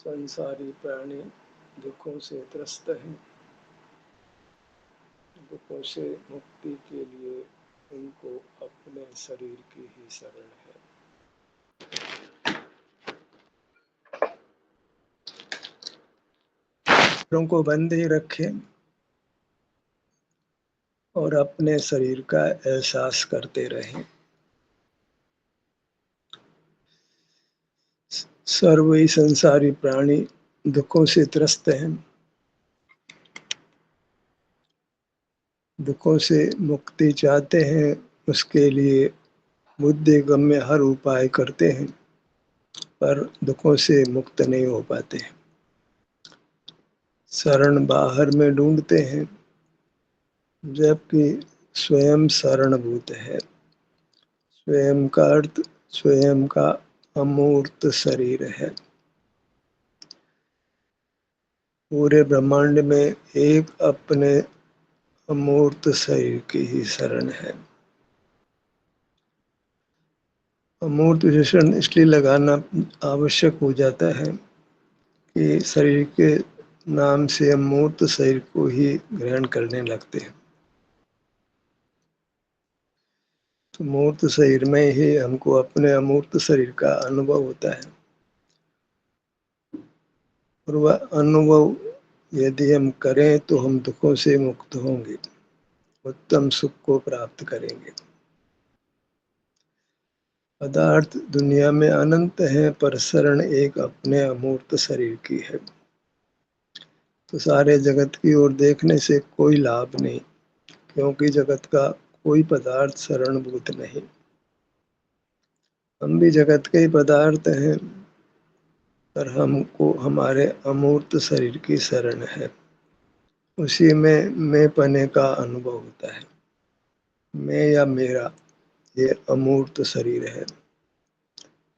संसारी प्राणी दुखों से त्रस्त हैं। दुखों से मुक्ति के लिए उनको अपने शरीर की ही शरण है। पैरों को बंद ही रखें और अपने शरीर का एहसास करते रहें। सर्व ही संसारी प्राणी दुखों से त्रस्त हैं। दुखों से मुक्ति चाहते हैं, उसके लिए बुद्धि गम्य हर उपाय करते हैं, पर दुखों से मुक्त नहीं हो पाते। शरण बाहर में ढूंढते हैं, जबकि स्वयं शरणभूत है। स्वयं का अर्थ स्वयं का अमूर्त शरीर है। पूरे ब्रह्मांड में एक अपने अमूर्त शरीर की ही शरण है। अमूर्त विशेषण इसलिए लगाना आवश्यक हो जाता है कि शरीर के नाम से अमूर्त शरीर को ही ग्रहण करने लगते हैं। तो मूर्त शरीर में ही हमको अपने अमूर्त शरीर का अनुभव होता है, और वह अनुभव यदि हम करें तो हम दुखों से मुक्त होंगे, उत्तम सुख को प्राप्त करेंगे। पदार्थ दुनिया में अनंत हैं, पर शरण एक अपने अमूर्त शरीर की है। तो सारे जगत की ओर देखने से कोई लाभ नहीं, क्योंकि जगत का कोई पदार्थ शरणभूत नहीं। हम भी जगत के ही पदार्थ हैं, पर हमको हमारे अमूर्त शरीर की शरण है। उसी में मैं पने का अनुभव होता है। मैं या मेरा ये अमूर्त शरीर है,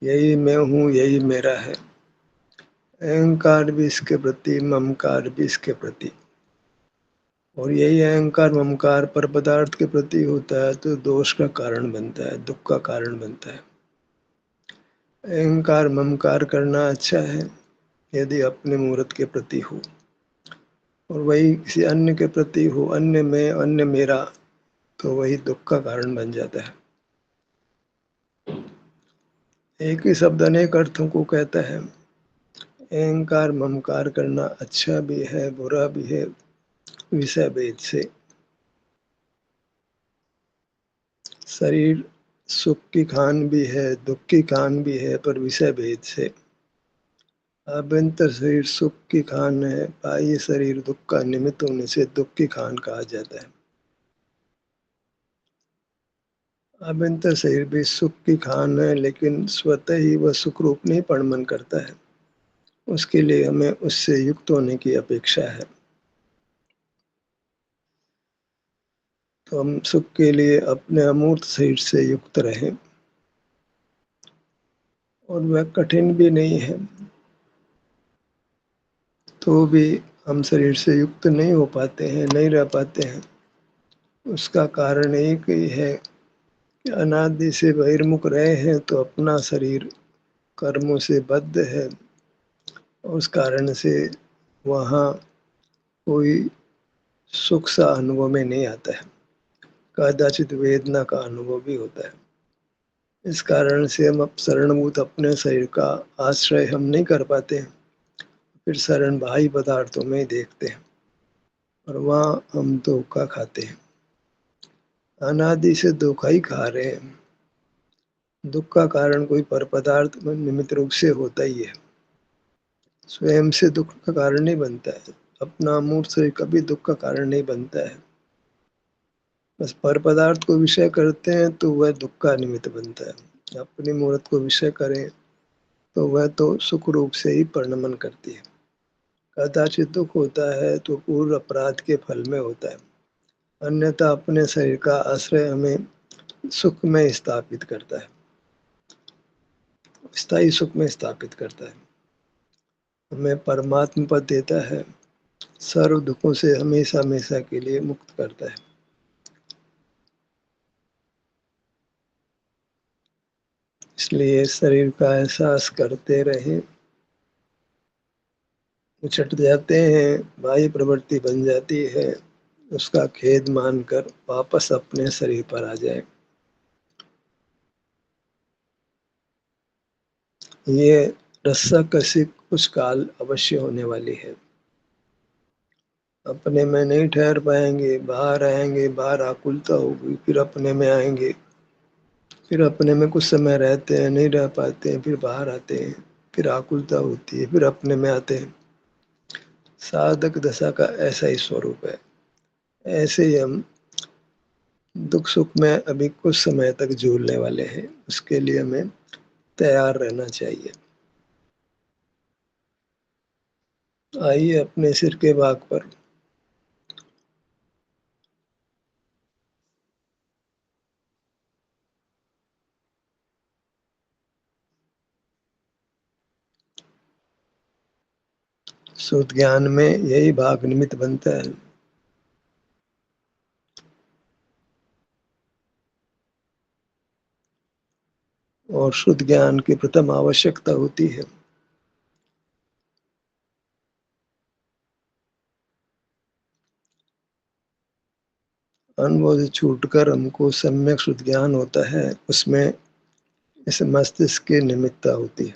यही मैं हूँ, यही मेरा है। अहंकार भी इसके प्रति, ममकार भी इसके प्रति, और यही अहंकार ममकार पर पदार्थ के प्रति होता है तो दोष का कारण बनता है, दुख का कारण बनता है। अहंकार ममकार करना अच्छा है यदि अपने मूर्त के प्रति हो, और वही किसी अन्य के प्रति हो, अन्य में, अन्य मेरा, तो वही दुख का कारण बन जाता है। एक ही शब्द अनेक अर्थों को कहता है। अहंकार ममकार करना अच्छा भी है, बुरा भी है, विषय भेद से। शरीर सुख की खान भी है, दुख की खान भी है, पर विषय भेद से। आभ्यंतर शरीर सुख की खान है, बाह्य शरीर दुख का निमित्त होने से दुख की खान कहा जाता है। आभ्यंतर शरीर भी सुख की खान है, लेकिन स्वतः ही वह सुख रूप नहीं परिणमन करता है। उसके लिए हमें उससे युक्त होने की अपेक्षा है। तो हम सुख के लिए अपने अमूर्त शरीर से युक्त रहें, और वह कठिन भी नहीं है। तो भी हम शरीर से युक्त नहीं हो पाते हैं, नहीं रह पाते हैं। उसका कारण एक ही है कि अनादि से बहिर्मुख रहे हैं, तो अपना शरीर कर्मों से बद्ध है। उस कारण से वहाँ कोई सुख सा अनुभव में नहीं आता है, कदाचित वेदना का अनुभव भी होता है। इस कारण से हम अब शरणभूत अपने शरीर का आश्रय हम नहीं कर पाते हैं, फिर शरण बाह्य पदार्थों में देखते हैं, और वहाँ हम धोखा खाते हैं। अनादि से धोखा ही खा रहे हैं। दुख का कारण कोई पर पदार्थ निमित्त रूप से होता ही है, स्वयं से दुख का कारण नहीं बनता है। अपना मूर्त शरीर कभी दुख का कारण नहीं बनता है। बस पर पदार्थ को विषय करते हैं तो वह दुख का निमित्त बनता है। अपनी मूर्त को विषय करें तो वह तो सुख रूप से ही परिणमन करती है। कदाचित दुख होता है तो पूर्व अपराध के फल में होता है, अन्यथा अपने शरीर का आश्रय हमें सुख में स्थापित करता है, स्थायी सुख में स्थापित करता है, हमें परमात्म पद देता है, सर्व दुखों से हमेशा हमेशा के लिए मुक्त करता है। इसलिए शरीर का एहसास करते रहें, اچٹ جاتے ہیں، بھائی پرورتی بن جاتی ہے، اس کا کھید مان کر واپس اپنے شریر پر آ جائے۔ یہ رسا کسی کچھ کال اوشیہ ہونے والی ہے۔ اپنے میں نہیں ٹھہر پائیں گے، باہر آئیں گے، باہر آکلتا ہوگی، پھر اپنے میں آئیں گے، پھر اپنے میں کچھ سمے رہتے ہیں، نہیں رہ پاتے ہیں، پھر باہر آتے ہیں، پھر آکلتا ہوتی ہے، پھر اپنے میں آتے ہیں۔ سادھک دشا کا ایسا ہی سوروپ ہے۔ ایسے ہی ہم دکھ سکھ میں ابھی کچھ سمے تک جھولنے والے ہیں، اس کے لیے ہمیں تیار رہنا چاہیے۔ آئیے اپنے سر کے بھاگ پر شدھ گیان میں یہی بھاگ نمت بنتا ہے۔ اور شدھ گیان کی پرتم آوشکتا ہوتی ہے انبودھ چھوٹ کر ہم کو سمیک شدھ گیان ہوتا ہے، اس میں اس مستشک کی نمتتا ہوتی ہے۔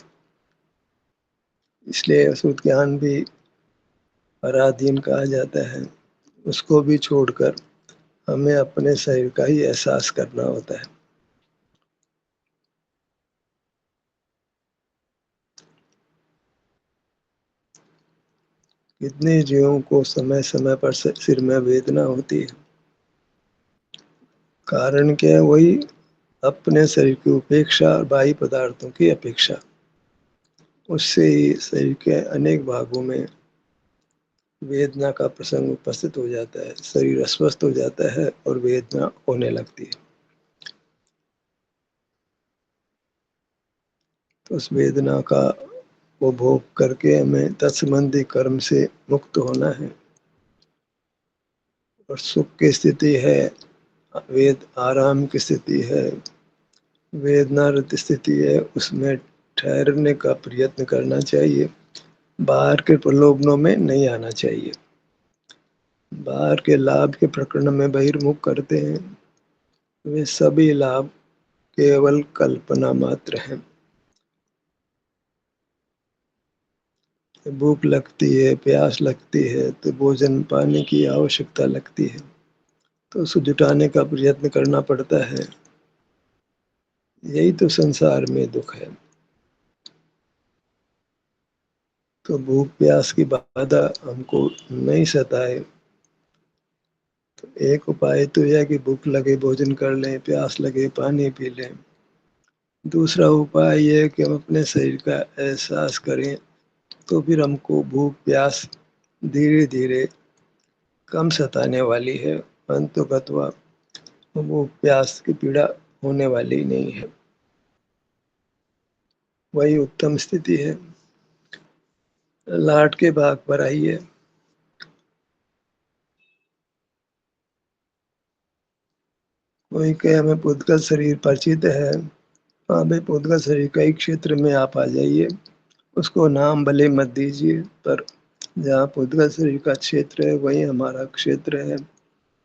اس لیے شدھ گیان بھی پرادھین کہا جاتا ہے۔ اس کو بھی چھوڑ کر ہمیں اپنے شریر کا ہی احساس کرنا ہوتا ہے۔ کتنے جیووں کو سمے سمے پر سر میں ویدنا ہوتی ہے، کارن کیا ہے؟ وہی اپنے شریر کی اپیکشا، باہی پدارتھوں کی اپیکشا، اس سے ہی شریر کے انیک بھاگوں میں ویدنا کا پرسنگ اپستھت ہو جاتا ہے، شریر اسوستھ ہو جاتا ہے اور ویدنا ہونے لگتی ہے۔ تو اس ویدنا کا وہ بھوگ کر کے ہمیں تتسمبندھی کرم سے مکت ہونا ہے۔ اور سکھ کی استھتی ہے، وید آرام کی استھتی ہے، ویدنا رت استھتی ہے، اس میں ٹھہرنے کا پریتن کرنا چاہیے، باہر کے پرلوبنوں میں نہیں آنا چاہیے۔ باہر کے لابھ کے پرکرن میں بہرمکھ کرتے ہیں، وہ سبھی لابھ کیول کلپنا ماتر ہیں۔ بھوک لگتی ہے، پیاس لگتی ہے تو بھوجن پانی کی آوشکتا لگتی ہے، تو اس کو جٹانے کا پریتن کرنا پڑتا ہے۔ یہی تو سنسار میں دکھ ہے۔ تو بھوک پیاس کی بادھا ہم کو نہیں ستائے تو ایک اپائے تو یہ ہے کہ بھوک لگے بھوجن کر لیں، پیاس لگے پانی پی لیں۔ دوسرا اپائے یہ ہے کہ ہم اپنے شریر کا احساس کریں، تو پھر ہم کو بھوک پیاس دھیرے دھیرے کم ستانے والی ہے، انتو گتوا وہ پیاس کی پیڑا ہونے والی نہیں ہے۔ وہی اتم استھتی ہے۔ لاٹ کے بھاگ پر آئیے۔ کوئی کہ ہمیں پودگل شریر پرچت ہے، ہاں بھائی پودگل شریر کئی چھیتر میں آپ آ جائیے، اس کو نام بھلے مت دیجیے، پر جہاں پودگل شریر کا چھیتر ہے وہی ہمارا چھیتر ہے،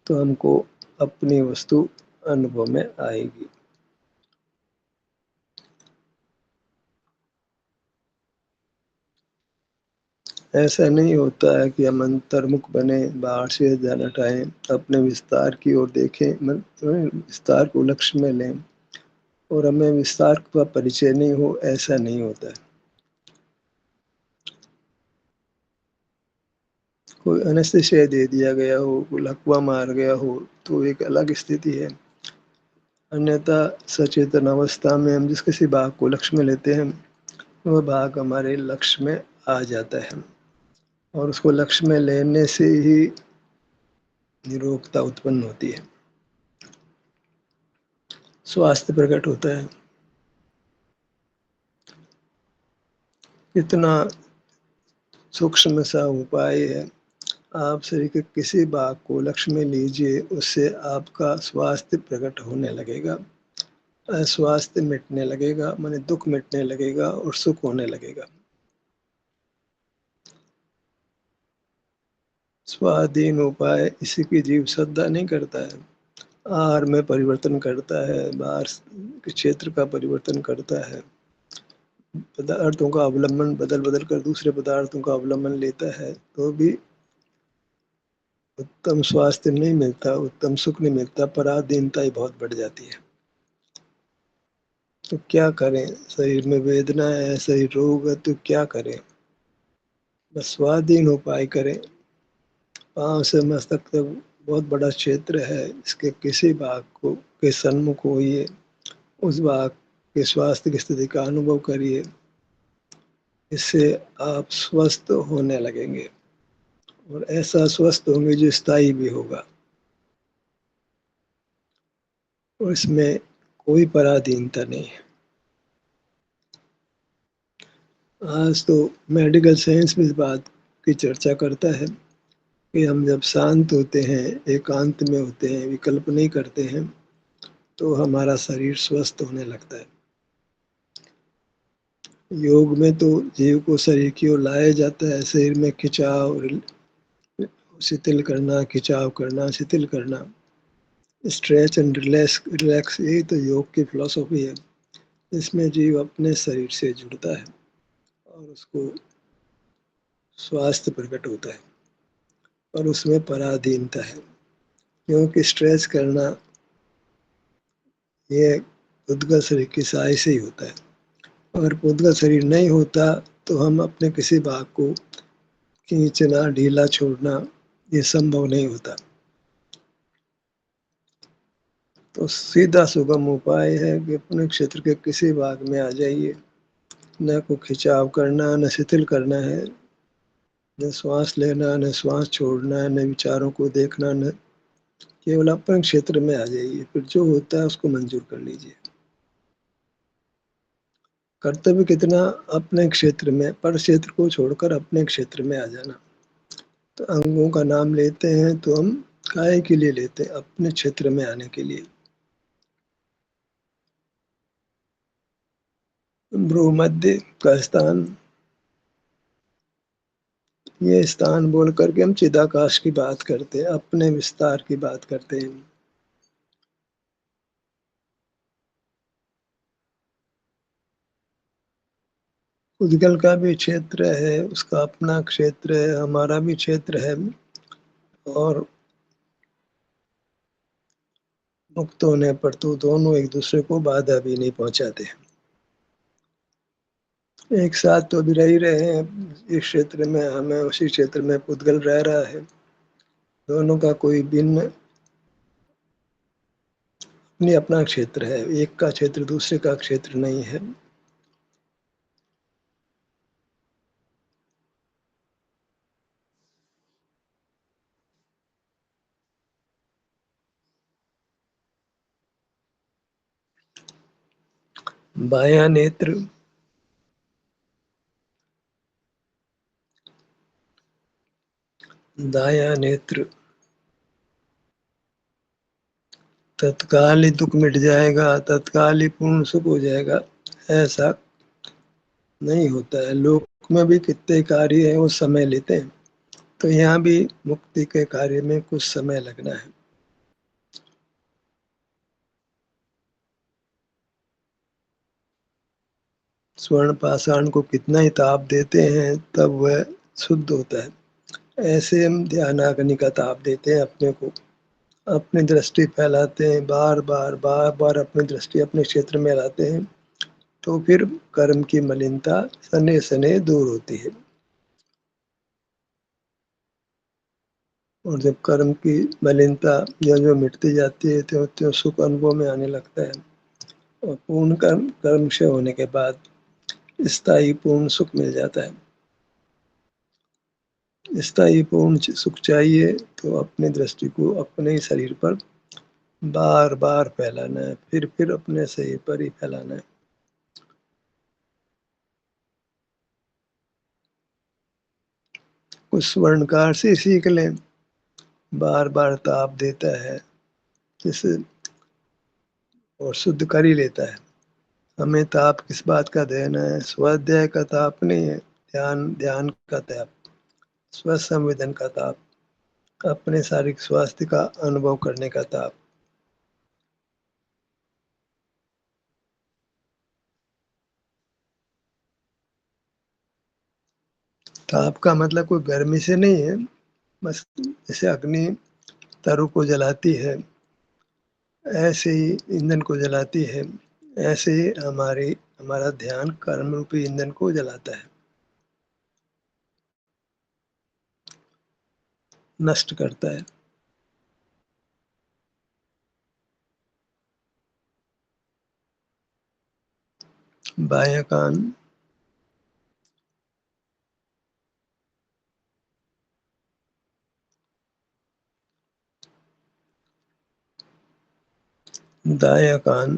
تو ہم کو اپنی وستو انبھو میں آئے گی۔ ایسا نہیں ہوتا ہے کہ ہم انترمکھ بنے، باہر سے دھیان ہٹائیں، اپنے وستار کی اور دیکھیں، وستار کو لکష్य میں لیں اور ہمیں وستار کا پریچے نہیں ہو، ایسا نہیں ہوتا ہے۔ کوئی انستھیشیا دے دیا گیا ہو، کوئی لکوا مار گیا ہو تو ایک الگ استھتی ہے۔ انیتا سچیتن اوستھا میں ہم جس کسی بھاگ کو لکష్य میں لیتے ہیں، وہ بھاگ ہمارے لکష్य میں آ جاتا ہے، اور اس کو لکష్य میں لینے سے ہی نروگتا اتپن ہوتی ہے، سواستھ پرکٹ ہوتا ہے۔ اتنا سوکشم سا اپائے ہے، آپ شریر کے کسی بھاگ کو لکష్य میں لیجیے، اس سے آپ کا سواستھ پرکٹ ہونے لگے گا، اسواستھ مٹنے لگے گا، دکھ مٹنے لگے گا اور سکھ ہونے لگے گا۔ स्वाधीन उपाय इसी की जीव श्रद्धा नहीं करता है, आहार में परिवर्तन करता है, बाहर के क्षेत्र का परिवर्तन करता है, पदार्थों का अवलंबन बदल बदल कर दूसरे पदार्थों का अवलंबन लेता है, तो भी उत्तम स्वास्थ्य नहीं मिलता, उत्तम सुख नहीं मिलता, पराधीनता ही बहुत बढ़ जाती है। तो क्या करें? शरीर में वेदना है, शरीर रोग है, तो क्या करें? बस स्वाधीन उपाय करें। पांव से मस्तक तक बहुत बड़ा क्षेत्र है, इसके किसी भाग को के सन्मुख होइए, उस भाग के स्वास्थ्य की स्थिति का अनुभव करिए, इससे आप स्वस्थ होने लगेंगे और ऐसा स्वस्थ होंगे जो स्थायी भी होगा और इसमें कोई पराधीनता नहीं है। आज तो मेडिकल साइंस भी इस बात की चर्चा करता है कि हम जब शांत होते हैं, एकांत में होते हैं, विकल्प नहीं करते हैं, तो हमारा शरीर स्वस्थ होने लगता है। योग में तो जीव को शरीर की ओर लाया जाता है, शरीर में खिंचाव, शिथिल करना, खिंचाव करना, शिथिल करना, स्ट्रेच एंड रिलैक्स, यही तो योग की फिलॉसफी है। इसमें जीव अपने शरीर से जुड़ता है और उसको स्वास्थ्य प्रकट होता है और उसमें पराधीनता है, क्योंकि स्ट्रेच करना ये उद्गत शरीर की सहाय से ही होता है। अगर उद्गत शरीर नहीं होता तो हम अपने किसी भाग को खींचना, ढीला छोड़ना ये संभव नहीं होता। तो सीधा सुगम उपाय है कि अपने क्षेत्र के किसी भाग में आ जाइए, न को खिंचाव करना, न शिथिल करना है, न श्वास लेना, न श्वास छोड़ना, न विचारों को देखना, न केवल अपने क्षेत्र में आ जाइए। फिर जो होता है उसको मंजूर कर लीजिए। कर्तव्य कितना? अपने क्षेत्र में, पर क्षेत्र को छोड़कर अपने क्षेत्र में आ जाना। तो अंगों का नाम लेते हैं तो हम काहे के लिए लेते हैं? अपने क्षेत्र में आने के लिए। भ्रूमध्य का स्थान, ये स्थान बोल करके हम चिदाकाश की बात करते हैं, अपने विस्तार की बात करते हैं। उद्गल का भी क्षेत्र है, उसका अपना क्षेत्र है, हमारा भी क्षेत्र है, और मुक्त होने पर तो दोनों एक दूसरे को बाधा भी नहीं पहुंचाते। एक साथ तो अभी रह ही रहे हैं, इस क्षेत्र में हमें, उसी क्षेत्र में पुद्गल रह रहा है। दोनों का कोई भिन्न अपनी अपना क्षेत्र है, एक का क्षेत्र दूसरे का क्षेत्र नहीं है। बायां नेत्र, दायां नेत्र, तत्काल ही दुख मिट जाएगा, तत्काल ही पूर्ण सुख हो जाएगा, ऐसा नहीं होता है। लोक में भी कितने कार्य है वो समय लेते हैं, तो यहाँ भी मुक्ति के कार्य में कुछ समय लगना है। स्वर्ण पाषाण को कितना ही ताप देते हैं तब वह शुद्ध होता है। ऐसे हम ध्यानाग्नि का ताप देते हैं अपने को, अपनी दृष्टि फैलाते हैं, बार बार बार बार अपनी दृष्टि अपने क्षेत्र में लाते हैं, तो फिर कर्म की मलिनता सने सने दूर होती है। और जब कर्म की मलिनता जो जो मिटती जाती है, त्यों त्यों सुख अनुभव में आने लगता है, और पूर्ण कर्म कर्म क्षय होने के बाद स्थायी पूर्ण सुख मिल जाता है। स्थायी पूर्ण सुख चाहिए तो अपने दृष्टि को अपने ही शरीर पर बार बार फैलाना है, फिर अपने शरीर पर ही फैलाना है। कुछ स्वर्णकार से सीख लें, बार बार ताप देता है जिसे, और शुद्ध कर ही लेता है। हमें ताप किस बात का देना है? स्वाध्याय का ताप नहीं है, ध्यान ध्यान का ताप, स्व संवेदन का ताप। اپنے شاریرک سواستھ کا انوبھو کرنے کا تاپ۔ تاپ کا مطلب کوئی گرمی سے نہیں ہے، بس جیسے اگنی ترو کو جلاتی ہے ایسے ہی ایندھن کو جلاتی ہے، ایسے ہی ہمارا دھیان کرم روپی ایندھن کو جلاتا ہے، نشٹ کرتا ہے۔ بایاں کان، دایاں کان،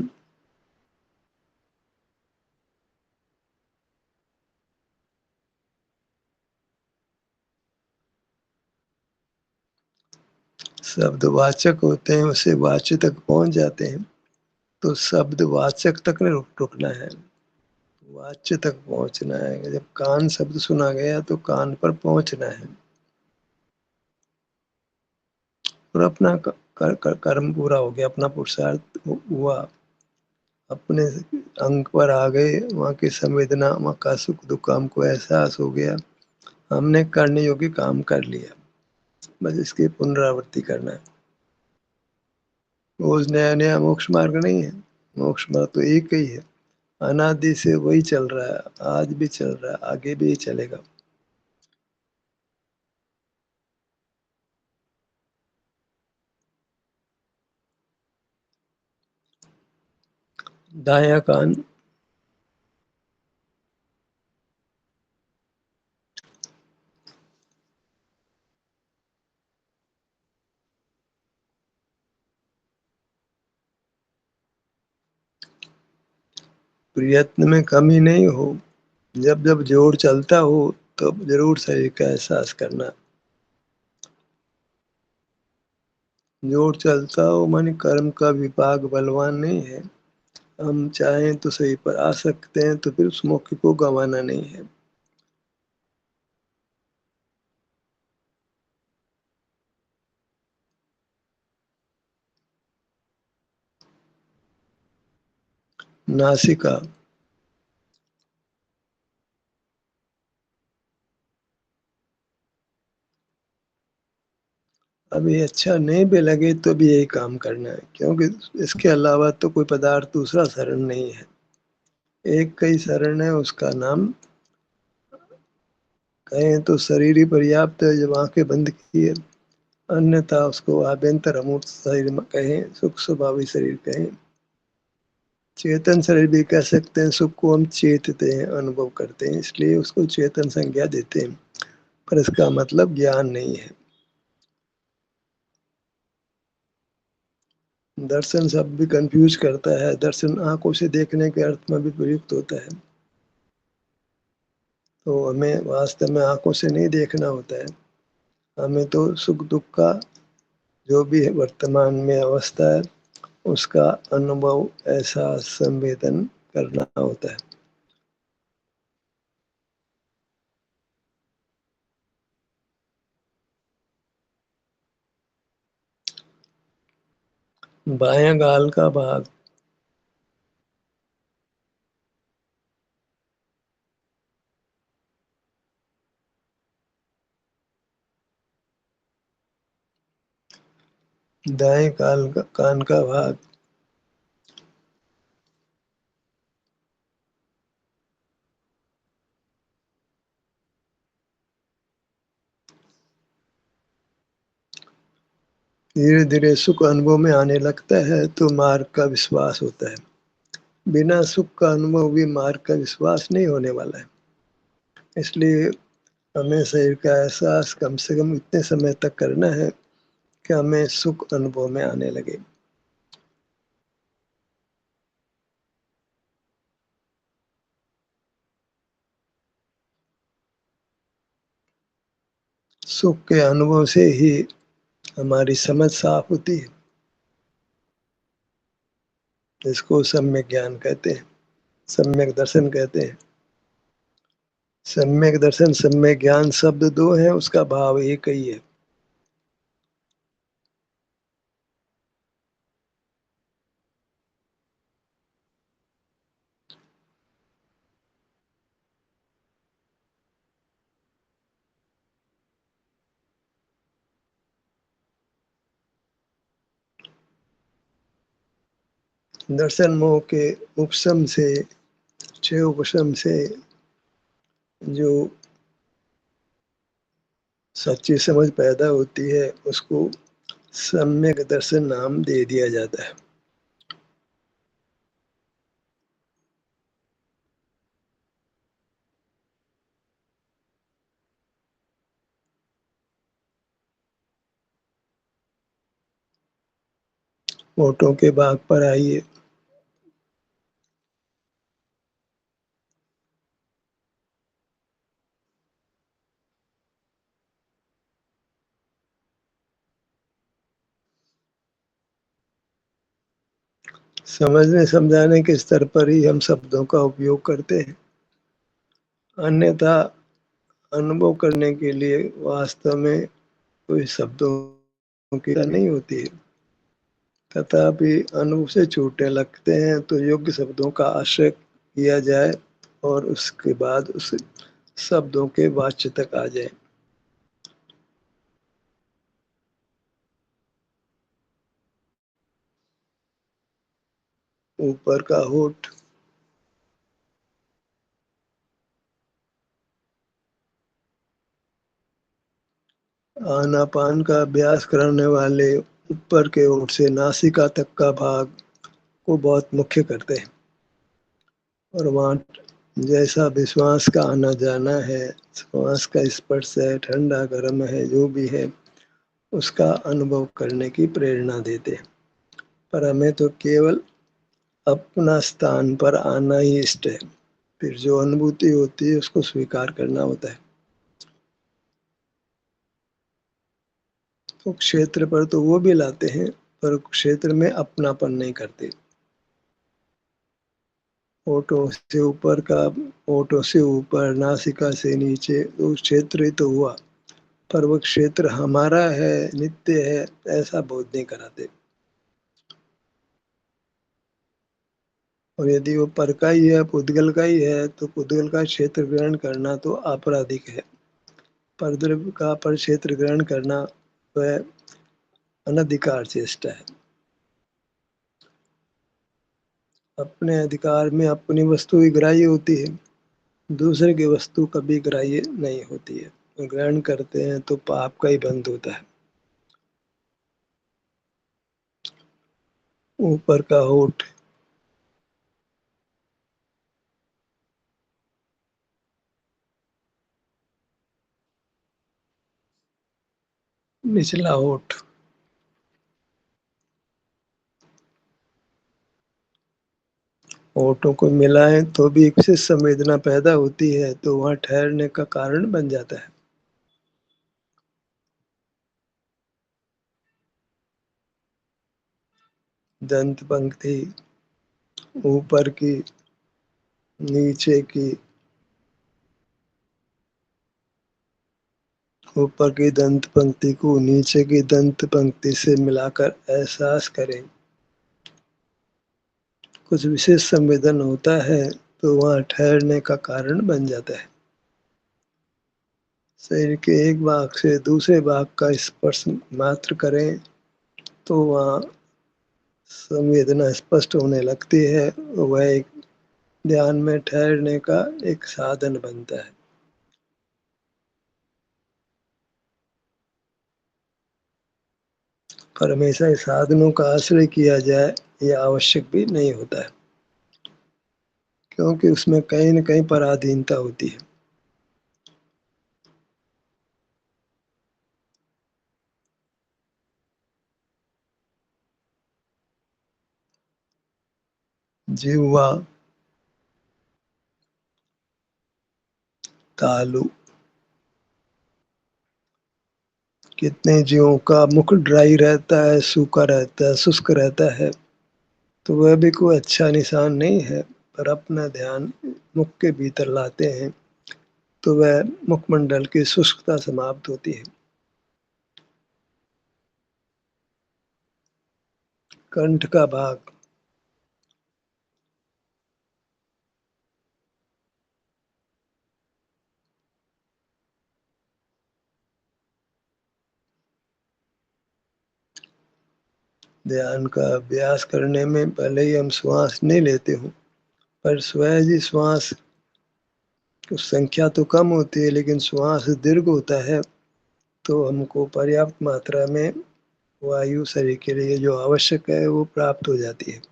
شبد واچک ہوتے ہیں، اسے واچک تک پہنچ جاتے ہیں، تو شبد واچک تک نہیں رکنا ہے، واچک تک پہنچنا ہے۔ جب کان شبد سنا گیا تو کان پر پہنچنا ہے اور اپنا کرم پورا ہو گیا، اپنا پرشارتھ ہوا، اپنے انگ پر آ گئے، وہاں کی سنویدنا، وہاں کا سکھ دکھ ہم کو احساس ہو گیا، ہم نے کرنے یوگی کام کر لیا، بس اس کی پنراورتی کرنا ہے۔ وہ نیا نیا موکش مارگ نہیں ہے، موکش مارگ تو ایک ہی ہے، انادی سے وہی چل رہا ہے، آج بھی چل رہا ہے، آگے بھی چلے گا۔ دایاں کان، پریتن میں کمی نہیں ہو، جب جب جوڑ چلتا ہو تب ضرور شریر کا احساس کرنا۔ جوڑ چلتا ہو من کرم کا وپاگ بلوان نہیں ہے، ہم چاہیں تو صحیح پر آ سکتے ہیں، تو پھر اس موقع کو گنوانا نہیں ہے۔ ناسکا، ابھی اچھا نہیں بھی لگے تو بھی یہی کام کرنا ہے، کیونکہ اس کے علاوہ تو کوئی پدارتھ دوسرا شرن نہیں ہے، ایک کئی شرن ہے، اس کا نام کہیں تو شریر ہی پریاپت ہے جب آنکھیں بند کی ہے، अन्यथा उसको आभ्यंतर अमूर्त शरीर कहें, सुख स्वभावी शरीर कहें, चेतन शरीर भी कह सकते हैं। सुख को हम चेतते हैं, अनुभव करते हैं, इसलिए उसको चेतन संज्ञा देते हैं, पर इसका मतलब ज्ञान नहीं है। दर्शन शब्द भी कंफ्यूज करता है, दर्शन आंखों से देखने के अर्थ में भी प्रयुक्त होता है, तो हमें वास्तव में आंखों से नहीं देखना होता है, हमें तो सुख दुख का जो भी है वर्तमान में अवस्था है उसका अनुभव, एहसास, संवेदन करना होता है। बायां गाल का भाग, दाएं कान का भाग, धीरे धीरे सुख अनुभव में आने लगता है तो मार्ग का विश्वास होता है, बिना सुख का अनुभव भी मार्ग का विश्वास नहीं होने वाला है, इसलिए हमें शरीर का एहसास कम से कम इतने समय तक करना है कि हमें सुख अनुभव में आने लगे। सुख के अनुभव से ही हमारी समझ साफ होती है, इसको सम्यक ज्ञान कहते हैं, सम्यक दर्शन कहते हैं। सम्यक दर्शन सम्यक ज्ञान शब्द दो है, उसका भाव एक ही है। दर्शन मोह के उपशम से, छह उपशम से जो सच्ची समझ पैदा होती है उसको सम्यक दर्शन नाम दे दिया जाता है। ओटों के बाग पर आइए। समझने समझाने के स्तर पर ही हम शब्दों का उपयोग करते हैं, अन्यथा अनुभव करने के लिए वास्तव में कोई शब्दों की नहीं होती है। तथापि अनुभव से छूटने लगते हैं तो योग्य शब्दों का आश्रय किया जाए और उसके बाद उस शब्दों के वाच्य तक आ जाए। ऊपर का होठ, आनापान का अभ्यास करने वाले ऊपर के होठ से नासिका तक का भाग को बहुत मुख्य करते हैं और वहाँ जैसा भी श्वास का आना जाना है, श्वास का स्पर्श है, ठंडा गर्म है, जो भी है उसका अनुभव करने की प्रेरणा देते हैं। पर हमें तो केवल अपना स्थान पर आना ही इष्ट है, फिर जो अनुभूति होती है उसको स्वीकार करना होता है। तो क्षेत्र पर तो वो भी लाते हैं पर क्षेत्र में अपनापन नहीं करते। होठों से ऊपर का, होठों से ऊपर, नासिका से नीचे, वो क्षेत्र ही तो हुआ, पर वो क्षेत्र हमारा है, नित्य है, ऐसा बोध नहीं कराते। और यदि वो पर का ही है, पुद्गल का ही है, तो पुद्गल का क्षेत्र ग्रहण करना तो आपराधिक है। परद्रव्य का पर क्षेत्र ग्रहण करना वह अनधिकार चेष्टा है। अपने अधिकार में अपनी वस्तु ही ग्राह्य होती है, दूसरे की वस्तु कभी ग्राह्य नहीं होती है। ग्रहण करते हैं तो पाप का ही बंध होता है। ऊपर का होठ, निचला होठ, होठों को मिलाएं तो भी एक विशेष संवेदना पैदा होती है, तो वहां ठहरने का कारण बन जाता है। दंत पंक्ति, ऊपर की, नीचे की, ऊपर की दंत पंक्ति को नीचे की दंत पंक्ति से मिलाकर एहसास करें। कुछ विशेष संवेदन होता है तो वहाँ ठहरने का कारण बन जाता है। शरीर के एक भाग से दूसरे भाग का स्पर्श मात्र करें तो वहाँ संवेदना स्पष्ट होने लगती है। वह एक ध्यान में ठहरने का एक साधन बनता है। पर हमेशा इस साधनों का आश्रय किया जाए यह आवश्यक भी नहीं होता है, क्योंकि उसमें कहीं न कहीं पराधीनता होती है। जिह्वा, तालु, कितने जीवों का मुख ड्राई रहता है, सूखा रहता है, शुष्क रहता है, तो वह भी कोई अच्छा निशान नहीं है। पर अपना ध्यान मुख के भीतर लाते हैं तो वह मुखमंडल की शुष्कता समाप्त होती है। कंठ का भाग, ध्यान का अभ्यास करने में पहले ही हम श्वास नहीं लेते हूँ, पर सहज ही श्वास की संख्या तो कम होती है, लेकिन श्वास दीर्घ होता है, तो हमको पर्याप्त मात्रा में वायु शरीर के लिए जो आवश्यक है वो प्राप्त हो जाती है।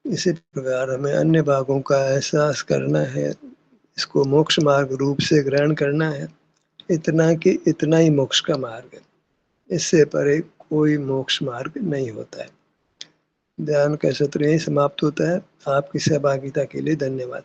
इसी प्रकार हमें अन्य भागों का एहसास करना है, इसको मोक्ष मार्ग रूप से ग्रहण करना है, इतना कि इतना ही मोक्ष का मार्ग है, इससे परे कोई मोक्ष मार्ग नहीं होता है। ध्यान का सत्र यहीं समाप्त होता है। आपकी सहभागिता के लिए धन्यवाद।